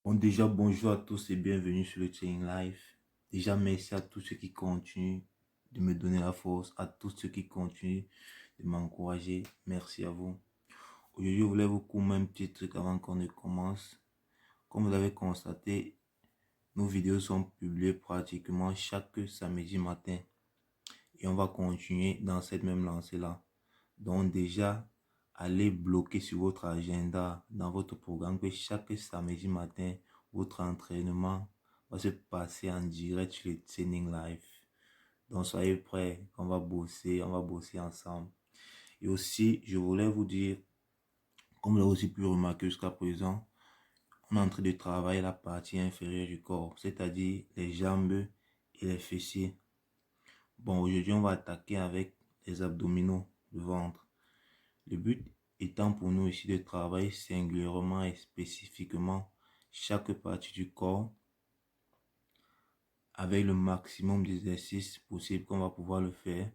Bon, déjà, bonjour à tous et bienvenue sur le Training Life. Déjà, merci à tous ceux qui continuent de me donner la force, à tous ceux qui continuent de m'encourager. Merci à vous. Aujourd'hui, je voulais vous couper un petit truc avant qu'on ne commence. Comme vous l'avez constaté, nos vidéos sont publiées pratiquement chaque samedi matin. Et on va continuer dans cette même lancée-là. Donc déjà, allez bloquer sur votre agenda, dans votre programme, que chaque samedi matin, votre entraînement va se passer en direct sur le Training Life. Donc soyez prêts, on va bosser ensemble. Et aussi, je voulais vous dire, comme vous l'avez aussi pu remarquer jusqu'à présent, on est en train de travailler la partie inférieure du corps, c'est-à-dire les jambes et les fessiers. Bon, aujourd'hui, on va attaquer avec les abdominaux, le ventre. Le but étant pour nous ici de travailler singulièrement et spécifiquement chaque partie du corps avec le maximum d'exercices possible qu'on va pouvoir le faire.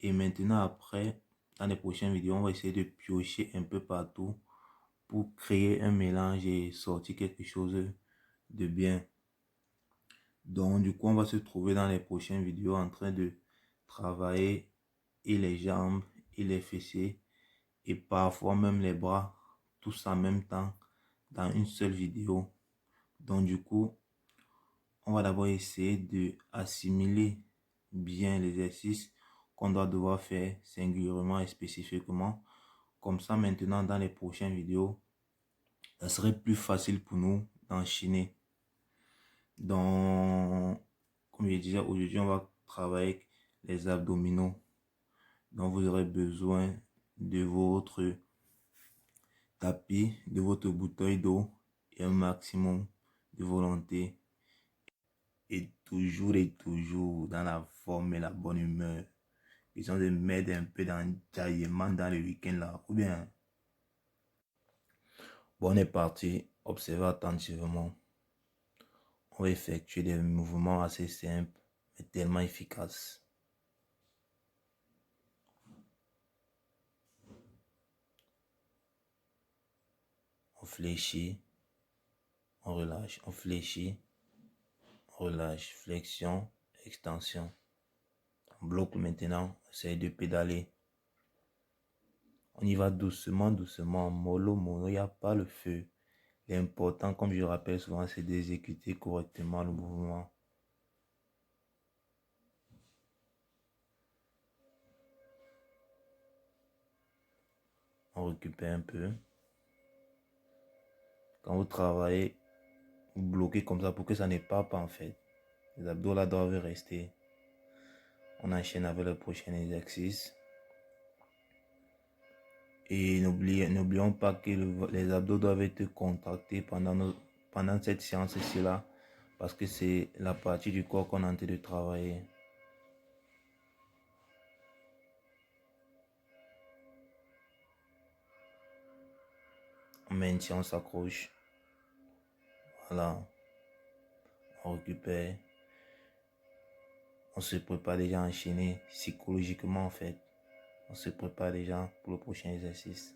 Et maintenant après, dans les prochaines vidéos, on va essayer de piocher un peu partout pour créer un mélange et sortir quelque chose de bien. Donc du coup, on va se trouver dans les prochaines vidéos en train de travailler et les jambes et les fessiers et parfois même les bras, tous en même temps dans une seule vidéo. Donc du coup, on va d'abord essayer de assimiler bien l'exercice qu'on doit devoir faire singulièrement et spécifiquement. Comme ça, maintenant, dans les prochaines vidéos, ça serait plus facile pour nous d'enchaîner. Donc, comme je disais, aujourd'hui, on va travailler avec les abdominaux. Donc, vous aurez besoin de votre tapis, de votre bouteille d'eau et un maximum de volonté. Et toujours dans la forme et la bonne humeur. Question de mettre un peu d'enjaillement dans le week-end là. Ou bien, bon, on est parti. Observez attentivement. On va effectuer des mouvements assez simples, mais tellement efficaces. On fléchit, on relâche, on fléchit, on relâche, flexion, extension. On bloque maintenant, on essaye de pédaler. On y va doucement, doucement, mollo, mollo, il n'y a pas le feu. L'important, comme je rappelle souvent, c'est d'exécuter correctement le mouvement. On récupère un peu. Quand vous travaillez, vous bloquez comme ça pour que ça ne parte pas en fait. Les abdos là doivent rester. On enchaîne avec le prochain exercice. Et n'oublions pas que les abdos doivent être contractés pendant cette séance-ci là. Parce que c'est la partie du corps qu'on est en train de travailler. On maintient, on s'accroche. Voilà. On récupère. On se prépare déjà à enchaîner psychologiquement en fait. On se prépare déjà pour le prochain exercice.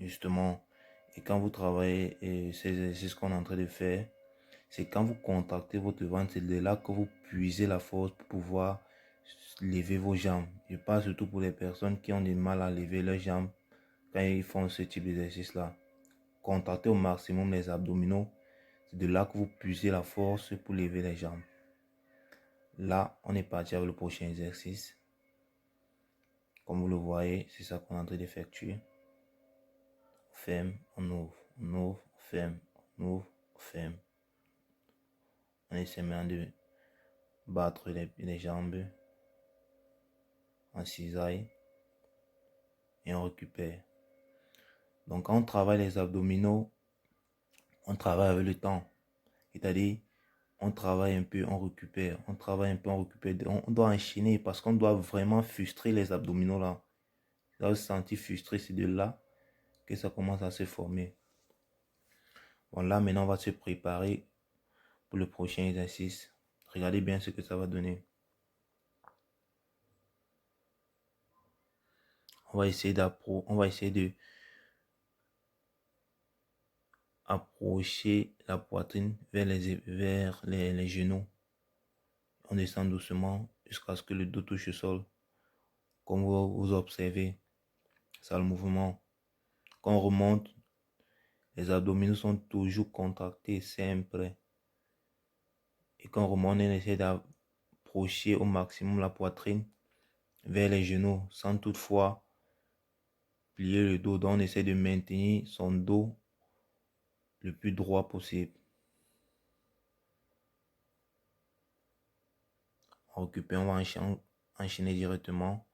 Justement, et quand vous travaillez et ces exercices qu'on est en train de faire, c'est quand vous contractez votre ventre, c'est de là que vous puisez la force pour pouvoir lever vos jambes. Je parle surtout pour les personnes qui ont du mal à lever leurs jambes quand ils font ce type d'exercice là. Contractez au maximum les abdominaux, c'est de là que vous puisez la force pour lever les jambes. Là, on est parti avec le prochain exercice. Comme vous le voyez, c'est ça qu'on est en train d'effectuer. On ferme, on ouvre, on ferme, on ouvre, on ferme. On essaie maintenant de battre les jambes en cisaille et on récupère. Donc quand on travaille les abdominaux, on travaille avec le temps. C'est-à-dire, on travaille un peu, on récupère. On travaille un peu, on récupère. On doit enchaîner parce qu'on doit vraiment frustrer les abdominaux là. Là, vous sentez frustré, c'est de là que ça commence à se former. Bon, là, maintenant, on va se préparer pour le prochain exercice. Regardez bien ce que ça va donner. on va essayer de approcher la poitrine vers les genoux. On descend doucement jusqu'à ce que le dos touche le sol. Comme vous observez, c'est le mouvement. Quand on remonte, les abdominaux sont toujours contractés, sempre. Et quand on remonte, on essaie d'approcher au maximum la poitrine vers les genoux, sans toutefois plier le dos. Donc on essaie de maintenir son dos le plus droit possible. On récupère, on va enchaîner directement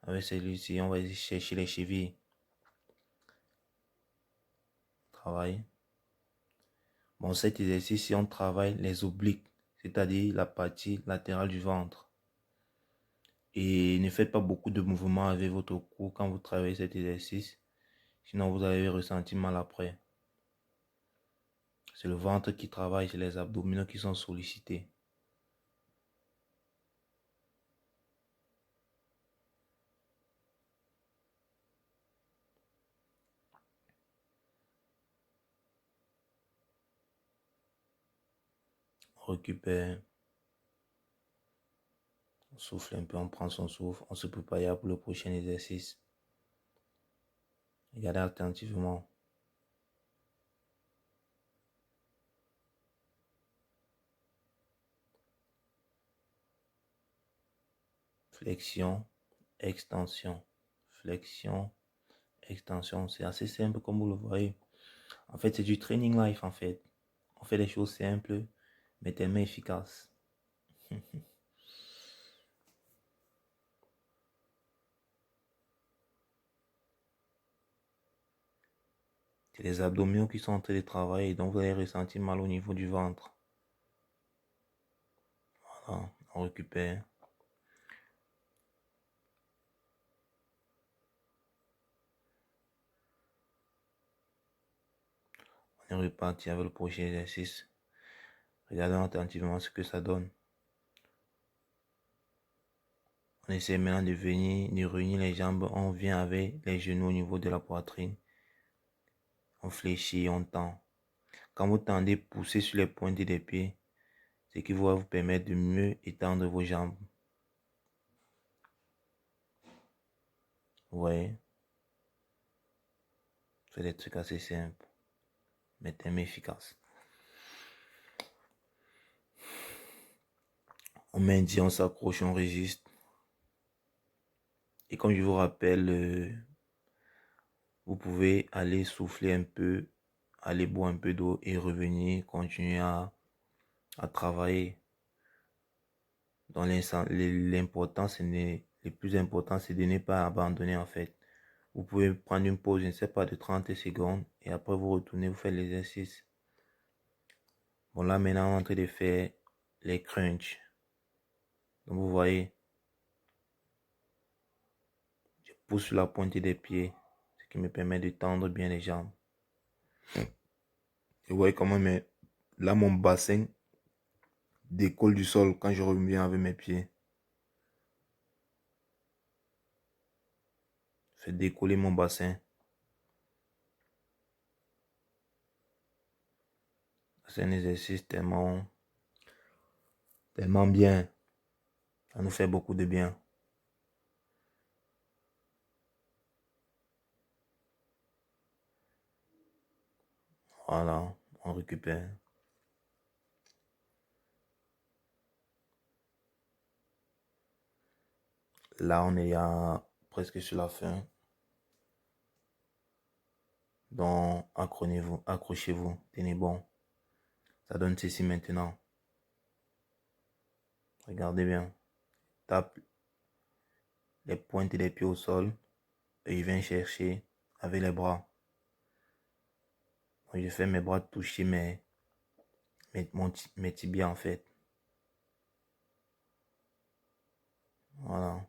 avec celui-ci. On va chercher les chevilles. Travail. Bon, cet exercice, on travaille les obliques, c'est-à-dire la partie latérale du ventre. Et ne faites pas beaucoup de mouvements avec votre cou quand vous travaillez cet exercice, sinon vous allez ressentir mal après. C'est le ventre qui travaille, c'est les abdominaux qui sont sollicités. On récupère, on souffle un peu, on prend son souffle, on se prépare pour le prochain exercice. Regardez attentivement. Flexion, extension, flexion, extension. C'est assez simple comme vous le voyez. En fait, c'est du training life en fait. On fait des choses simples, mais tellement efficaces. C'est les abdominaux qui sont en train de travailler, donc vous allez ressentir mal au niveau du ventre. Voilà, on récupère. On est reparti avec le prochain exercice. Regardons attentivement ce que ça donne. On essaie maintenant de réunir les jambes. On vient avec les genoux au niveau de la poitrine. On fléchit, on tend. Quand vous tendez, poussez sur les pointes des pieds, ce qui va vous permettre de mieux étendre vos jambes. Vous voyez? C'est des trucs assez simples, mais tellement efficaces. On maintient, on s'accroche, on résiste. Et comme je vous rappelle, vous pouvez aller souffler un peu, aller boire un peu d'eau et revenir, continuer à travailler. Donc l'important, le plus important, c'est de ne pas abandonner en fait. Vous pouvez prendre une pause, je ne sais pas, de 30 secondes et après vous retournez, vous faites l'exercice. Bon là maintenant, on est en train de faire les crunchs. Donc vous voyez, je pousse sur la pointe des pieds, ce qui me permet de tendre bien les jambes. Et vous voyez comment là mon bassin décolle du sol quand je reviens avec mes pieds. Je fais décoller mon bassin. C'est un exercice tellement bien. Ça nous fait beaucoup de bien. Voilà, on récupère. Là, on est presque sur la fin. Donc, accrochez-vous, tenez bon. Ça donne ceci maintenant. Regardez bien. Tape les pointes des pieds au sol et il vient chercher avec les bras. Donc, je fais mes bras toucher mes tibias en fait. Voilà.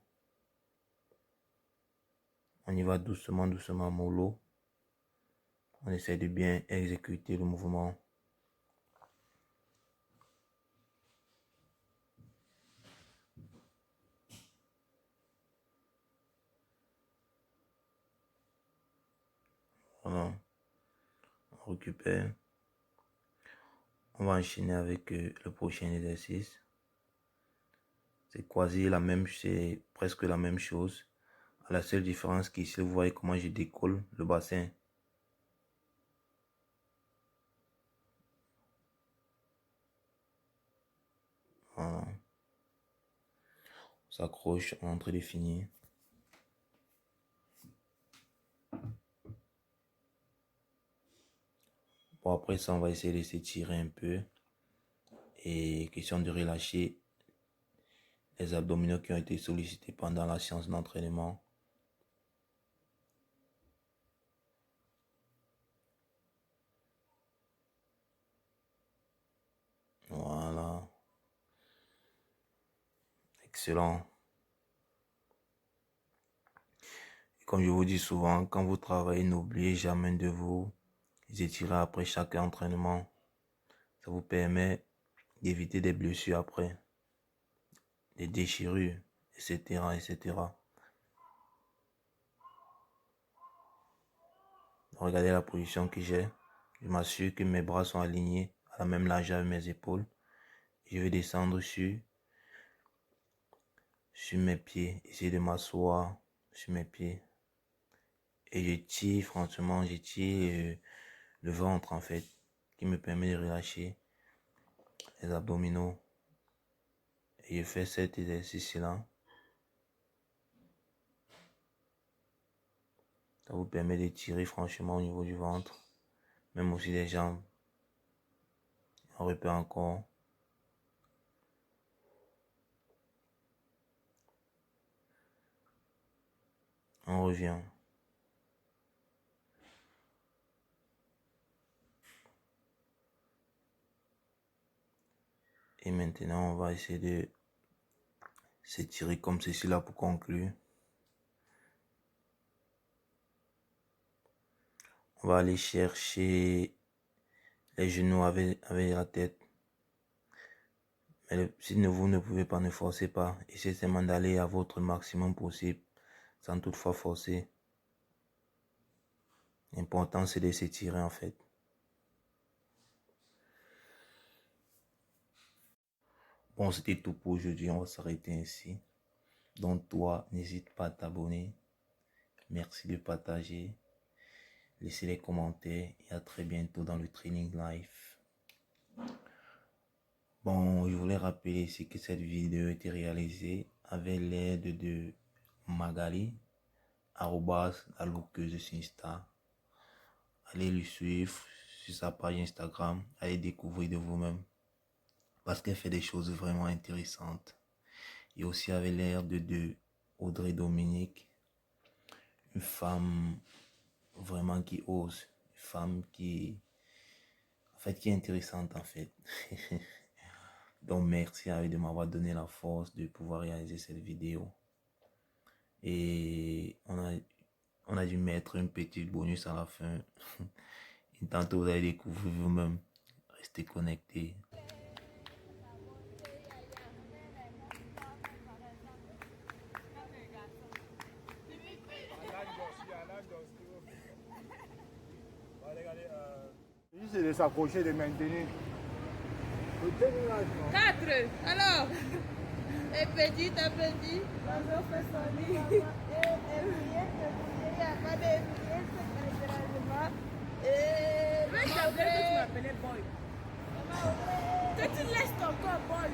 On y va doucement, doucement, mollo. On essaie de bien exécuter le mouvement. Voilà, on récupère. On va enchaîner avec le prochain exercice. C'est presque la même chose. La seule différence qu'ici, vous voyez comment je décolle le bassin. Voilà. On s'accroche, on est en train de finir. Bon, après ça, on va essayer de s'étirer un peu. Et question de relâcher les abdominaux qui ont été sollicités pendant la séance d'entraînement. Voilà. Excellent. Et comme je vous dis souvent, quand vous travaillez, n'oubliez jamais de vous étirer après chaque entraînement. Ça vous permet d'éviter des blessures après, des déchirures, etc., etc. Regardez la position que j'ai. Je m'assure que mes bras sont alignés à la même largeur avec mes épaules. Je vais descendre sur mes pieds. Essayer de m'asseoir sur mes pieds. Et je tire, franchement, je tire le ventre en fait, qui me permet de relâcher les abdominaux. Et je fais cet exercice-là. Ça vous permet de tirer franchement au niveau du ventre, même aussi des jambes. On répète encore. On revient. Et maintenant, on va essayer de s'étirer comme ceci là pour conclure. On va aller chercher les genoux avec la tête. Mais si vous ne pouvez pas, ne forcez pas. Essayez seulement d'aller à votre maximum possible, sans toutefois forcer. L'important, c'est de s'étirer en fait. Bon, c'était tout pour aujourd'hui. On va s'arrêter ainsi. Donc, toi, n'hésite pas à t'abonner. Merci de partager. Laissez les commentaires et à très bientôt dans le training live. Bon, je voulais rappeler ici que cette vidéo a été réalisée avec l'aide de Magali, @ la lookeuse sur Insta. Allez lui suivre sur sa page Instagram. Allez découvrir de vous-même. Parce qu'elle fait des choses vraiment intéressantes. Et aussi avec l'aide de Audrey Dominique. Une femme vraiment qui ose. Une femme qui est intéressante en fait. Donc merci à eux de m'avoir donné la force de pouvoir réaliser cette vidéo. Et on a dû mettre un petit bonus à la fin. Et tantôt vous allez découvrir vous-même. Restez connectés. C'est de s'accrocher, de maintenir. 4. Alors, et petit à petit, on fait son lit. Et il n'y a pas de et mais j'ai oublié que tu m'appelais Boy. Que tu laisses ton corps Boy.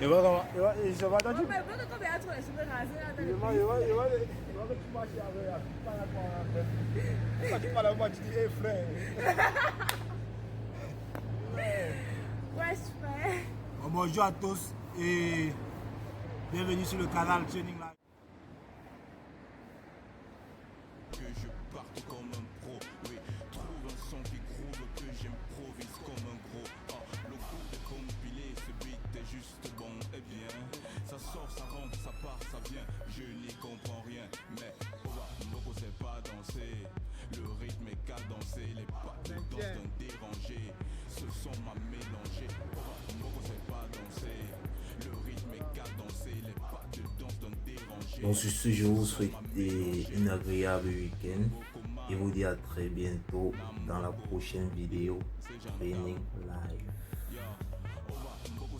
Il va comment? Il se va dans tout. Mais quand il y a trop de cheveux rasés, Il va que tu marches avec. Quand tu parles à moi, tu dis, hé frère. ouais, super. Bonjour à tous et bienvenue sur le canal Training Live. Que je parte comme un pro, oui, trouve un son qui groove, que j'improvise comme un gros. Le coup de compiler, ce beat est juste bon, et bien, ça sort, ça rentre, ça part, ça vient, je n'y comprends rien, mais Moko sait pas danser, le rythme est cadencé, les pas de danse d'un dérangé, ce son m'a mélangé, Moko sait pas danser, le rythme est cadencé, les pas de danse d'un dérangé. Donc sur ce, je vous souhaite une agréable week-end. et vous dis à très bientôt dans la prochaine vidéo Training Live.